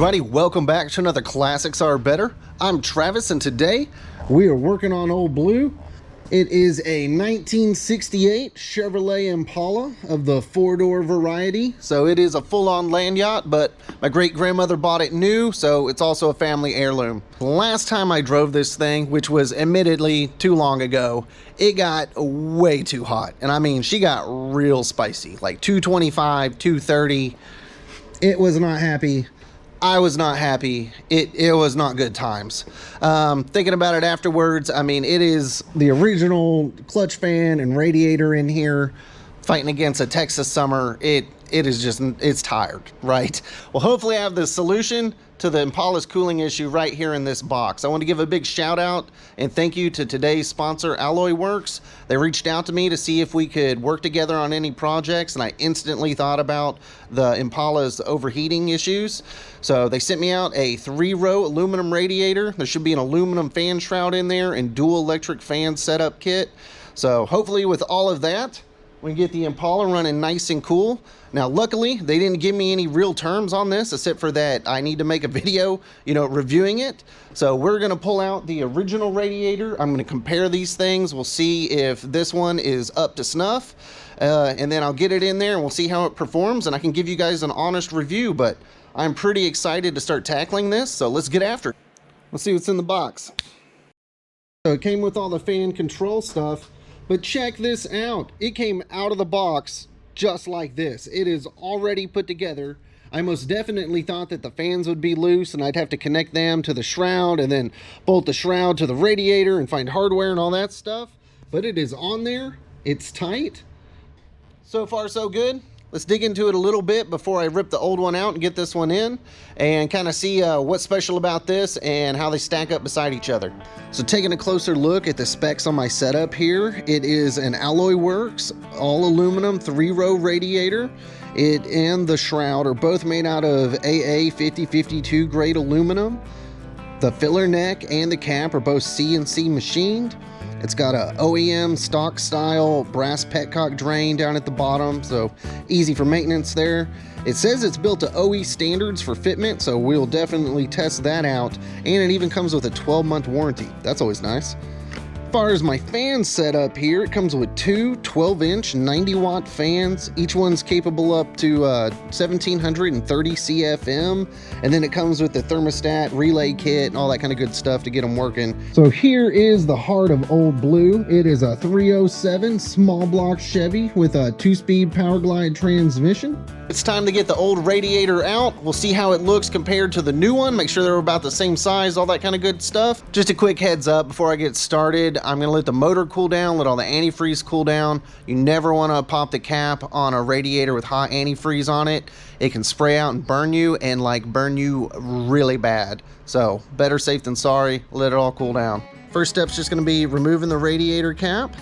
everybody, welcome back to another Classics Are Better. I'm Travis, and today we are working on Old Blue. It is a 1968 Chevrolet Impala of the four-door variety. So it is a full-on land yacht, but my great-grandmother bought it new, so it's also a family heirloom. Last time I drove this thing, which was admittedly too long ago, it got way too hot. And I mean, she got real spicy, like 225, 230. It was not happy. I was not happy. It was not good times. Thinking about it afterwards, I mean, it is the original clutch fan and radiator in here fighting against a Texas summer. It is just, it's tired, right? Well, hopefully I have the solution to the Impala's cooling issue right here in this box. I want to give a big shout out and thank you to today's sponsor, Alloyworks. They reached out to me to see if we could work together on any projects, and I instantly thought about the Impala's overheating issues. So they sent me out a 3-row aluminum radiator. There should be an aluminum fan shroud in there and dual electric fan setup kit. So hopefully with all of that, we can get the Impala running nice and cool. Now, luckily, they didn't give me any real terms on this, except for that I need to make a video, reviewing it. So we're gonna pull out the original radiator. I'm gonna compare these things. We'll see if this one is up to snuff. And then I'll get it in there and we'll see how it performs, and I can give you guys an honest review, but I'm pretty excited to start tackling this, so let's get after it. Let's see what's in the box. So it came with all the fan control stuff. But check this out. It came out of the box just like this. It is already put together. I most definitely thought that the fans would be loose and I'd have to connect them to the shroud and then bolt the shroud to the radiator and find hardware and all that stuff. But it is on there. It's tight. So far, so good. Let's dig into it a little bit before I rip the old one out and get this one in and kind of see what's special about this and how they stack up beside each other. So taking a closer look at the specs on my setup here, it is an Alloyworks all aluminum 3-row radiator. It and the shroud are both made out of AA 5052 grade aluminum. The filler neck and the cap are both CNC machined. It's got a OEM stock style brass petcock drain down at the bottom, so easy for maintenance there. It says it's built to OE standards for fitment, so we'll definitely test that out. And it even comes with a 12-month warranty. That's always nice. As far as my fan setup here, it comes with two 12-inch 90-watt fans. Each one's capable up to 1730 CFM, and then it comes with the thermostat, relay kit, and all that kind of good stuff to get them working. So here is the heart of Old Blue. It is a 307 small block Chevy with a 2-speed power glide transmission. It's time to get the old radiator out. We'll see how it looks compared to the new one. Make sure they're about the same size, all that kind of good stuff. Just a quick heads up before I get started. I'm gonna let the motor cool down, let all the antifreeze cool down. You never wanna pop the cap on a radiator with hot antifreeze on it. It can spray out and burn you, and burn you really bad. So better safe than sorry. Let it all cool down. First step's just gonna be removing the radiator cap.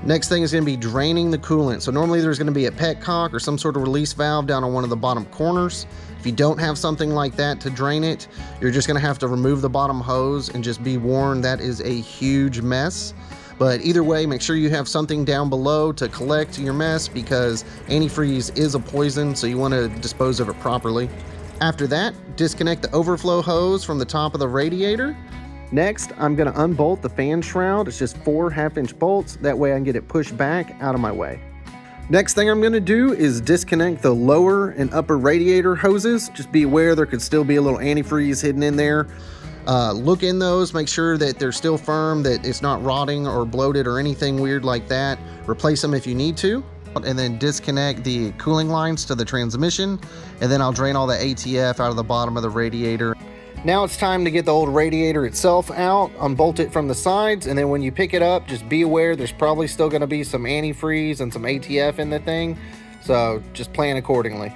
Next thing is going to be draining the coolant. So normally there's going to be a petcock or some sort of release valve down on one of the bottom corners. If you don't have something like that to drain it, you're just going to have to remove the bottom hose, and just be warned that is a huge mess. But either way, make sure you have something down below to collect your mess, because antifreeze is a poison, so you want to dispose of it properly. After that, disconnect the overflow hose from the top of the radiator. Next, I'm going to unbolt the fan shroud. It's just 4 half-inch bolts. That way I can get it pushed back out of my way. Next thing I'm going to do is disconnect the lower and upper radiator hoses. Just be aware there could still be a little antifreeze hidden in there. Look in those, make sure that they're still firm, that it's not rotting or bloated or anything weird like that. Replace them if you need to. And then disconnect the cooling lines to the transmission. And then I'll drain all the ATF out of the bottom of the radiator. Now it's time to get the old radiator itself out, unbolt it from the sides, and then when you pick it up, just be aware there's probably still going to be some antifreeze and some ATF in the thing, so just plan accordingly.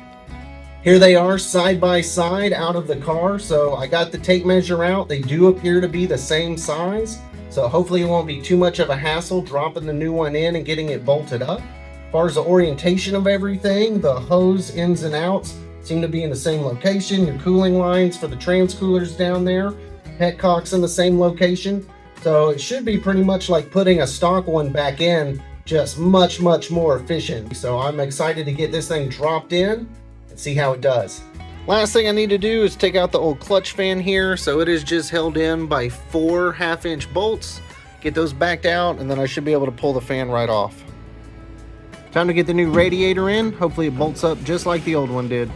Here they are side by side out of the car, so I got the tape measure out. They do appear to be the same size, so hopefully it won't be too much of a hassle dropping the new one in and getting it bolted up. As far as the orientation of everything, the hose ins and outs seem to be in the same location. Your cooling lines for the transcoolers down there, petcocks in the same location. So it should be pretty much like putting a stock one back in, just much more efficient. So I'm excited to get this thing dropped in and see how it does. Last thing I need to do is take out the old clutch fan here. So it is just held in by 4 1/2-inch bolts. Get those backed out, and then I should be able to pull the fan right off. Time to get the new radiator in. Hopefully it bolts up just like the old one did.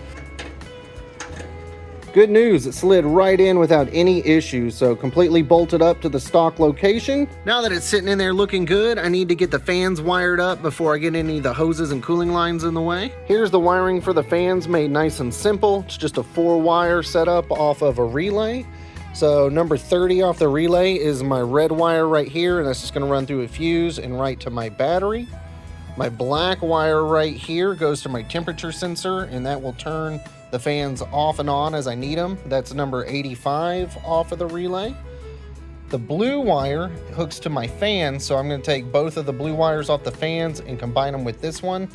Good news, it slid right in without any issues, so completely bolted up to the stock location. Now that it's sitting in there looking good, I need to get the fans wired up before I get any of the hoses and cooling lines in the way. Here's the wiring for the fans, made nice and simple. It's just a 4-wire setup off of a relay. So number 30 off the relay is my red wire right here, and that's just gonna run through a fuse and right to my battery. My black wire right here goes to my temperature sensor, and that will turn the fans off and on as I need them. That's number 85 off of the relay. The blue wire hooks to my fan, so I'm going to take both of the blue wires off the fans and combine them with this one.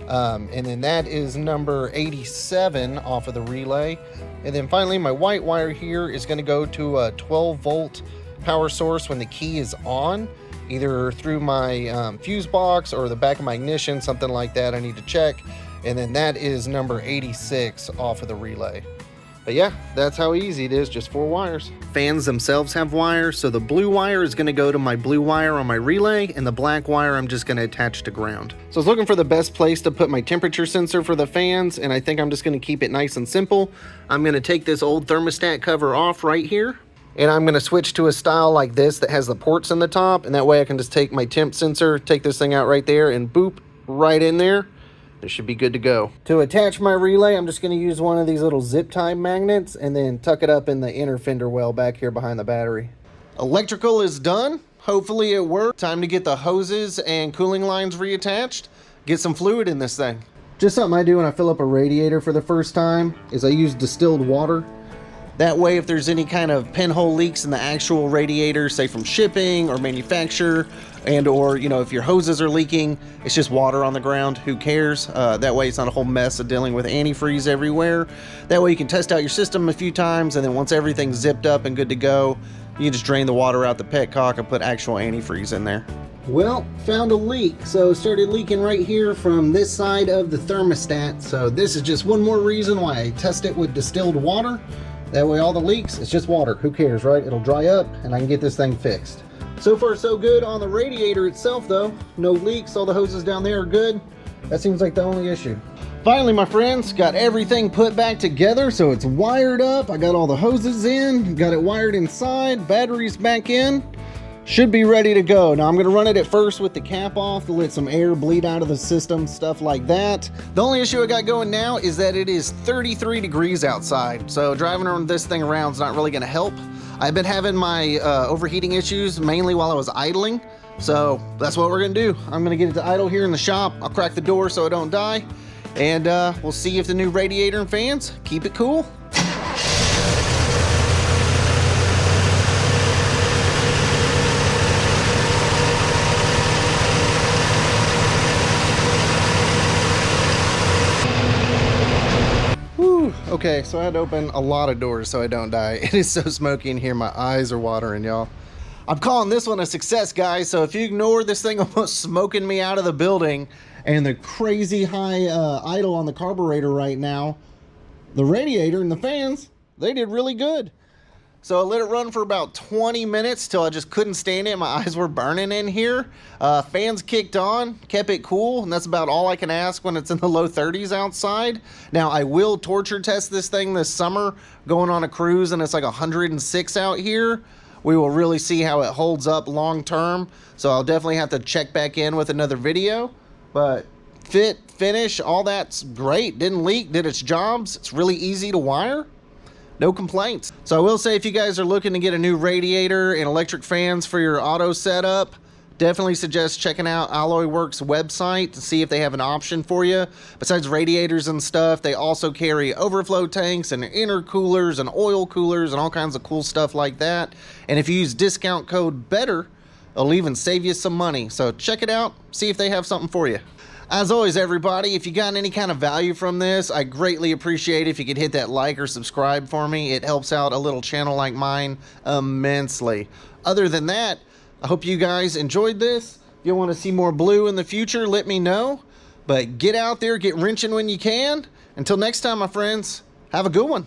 And then that is number 87 off of the relay. And then finally, my white wire here is going to go to a 12-volt power source when the key is on, either through my fuse box or the back of my ignition, something like that I need to check. And then that is number 86 off of the relay. But yeah, that's how easy it is, just 4 wires. Fans themselves have wires, so the blue wire is gonna go to my blue wire on my relay, and the black wire I'm just gonna attach to ground. So I was looking for the best place to put my temperature sensor for the fans, and I think I'm just gonna keep it nice and simple. I'm gonna take this old thermostat cover off right here, and I'm gonna switch to a style like this that has the ports in the top, and that way I can just take my temp sensor, take this thing out right there, and boop, right in there. It should be good to go. To attach my relay, I'm just going to use one of these little zip tie magnets and then tuck it up in the inner fender well back here behind the battery. Electrical is done. Hopefully it worked. Time to get the hoses and cooling lines reattached. Get some fluid in this thing. Just something I do when I fill up a radiator for the first time is I use distilled water. That way, if there's any kind of pinhole leaks in the actual radiator, say from shipping or manufacturer, and or, you know, if your hoses are leaking, it's just water on the ground, who cares? That way it's not a whole mess of dealing with antifreeze everywhere. That way you can test out your system a few times, and then once everything's zipped up and good to go, you can just drain the water out the petcock and put actual antifreeze in there. Well, found a leak. So it started leaking right here from this side of the thermostat. So this is just one more reason why I test it with distilled water. That way all the leaks, it's just water. Who cares, right? It'll dry up and I can get this thing fixed. So far so good on the radiator itself though. No leaks, all the hoses down there are good. That seems like the only issue. Finally, my friends, got everything put back together so it's wired up. I got all the hoses in, got it wired inside, batteries back in. Should be ready to go. Now I'm gonna run it at first with the cap off to let some air bleed out of the system, stuff like that. The only issue I got going now is that it is 33 degrees outside. So driving this thing around is not really gonna help. I've been having my overheating issues mainly while I was idling. So that's what we're gonna do. I'm gonna get it to idle here in the shop. I'll crack the door so it don't die. And we'll see if the new radiator and fans keep it cool. Okay, so I had to open a lot of doors so I don't die. It is so smoky in here, my eyes are watering, y'all. I'm calling this one a success, guys, so if you ignore this thing almost smoking me out of the building and the crazy high idle on the carburetor right now, the radiator and the fans, they did really good. So I let it run for about 20 minutes till I just couldn't stand it. My eyes were burning in here. Fans kicked on, kept it cool, and that's about all I can ask when it's in the low 30s outside. Now I will torture test this thing this summer, going on a cruise and it's like 106 out here. We will really see how it holds up long term. So I'll definitely have to check back in with another video. But fit, finish, all that's great. Didn't leak, did its jobs. It's really easy to wire. No complaints. So I will say, if you guys are looking to get a new radiator and electric fans for your auto setup, definitely suggest checking out Alloyworks website to see if they have an option for you. Besides radiators and stuff, they also carry overflow tanks and intercoolers and oil coolers and all kinds of cool stuff like that. And if you use discount code BETTER, it'll even save you some money. So check it out, see if they have something for you. As always, everybody, if you got any kind of value from this, I greatly appreciate it if you could hit that like or subscribe for me. It helps out a little channel like mine immensely. Other than that, I hope you guys enjoyed this. If you want to see more blue in the future, let me know. But get out there, get wrenching when you can. Until next time, my friends, Have a good one.